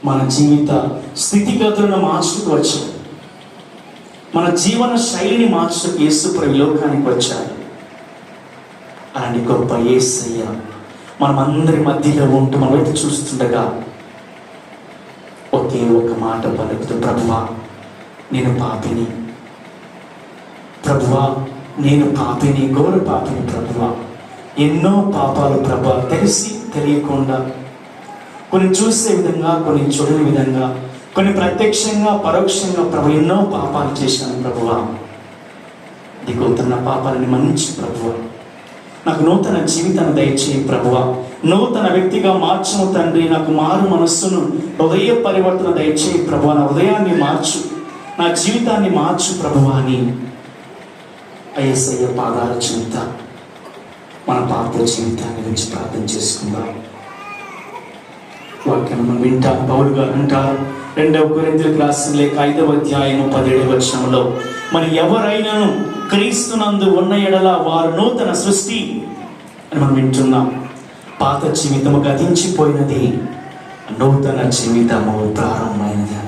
మన జీవిత స్థితిగతులను మార్చుకు వచ్చాడు. మన జీవన శైలిని మార్చుకు యేసుప్రభు లోకానికి వచ్చాడు. అలాంటి గొప్ప యేసయ్య మనం అందరి మధ్యలో ఉంటూ మన వైపు చూస్తుండగా ఒకే ఒక మాట పలుకుతూ, ప్రభువా నేను పాపిని, ప్రభువా నేను పాపిని, ఘోర పాపిని ప్రభువా, ఎన్నో పాపాలు ప్రభా, తెలిసి తెలియకుండా, కొన్ని చూసే విధంగా, కొన్ని చూడని విధంగా, కొన్ని ప్రత్యక్షంగా పరోక్షంగా ప్రభు ఎన్నో పాపాలు చేశాను ప్రభువా. దిగుతున్న పాపాలని మన్నించు ప్రభువా. నాకు నూతన జీవితాన్ని దయచేయి ప్రభువా. నూతన వ్యక్తిగా మార్చును తండ్రి. నాకు మారు మనస్సును, హృదయ పరివర్తన దయచేయి ప్రభువా. నా హృదయాన్ని మార్చు, నా జీవితాన్ని మార్చు ప్రభువా అని యేసయ్య పాదాల చెంత మన పాప జీవితాన్ని గురించి ప్రార్థన చేసుకుందాం. వాక్యం మనం వింటాం. పౌలు గారు అంటారు 2 కొరింథీయులకు రాసిన లేఖ 5వ అధ్యాయం 17వ వచనంలో, మరి ఎవరైనాను క్రీస్తునందు ఉన్న ఎడల వారు నూతన సృష్టి అని మనం వింటున్నాం. పాత జీవితము గతించిపోయినది, నూతన జీవితము ప్రారంభమైనది.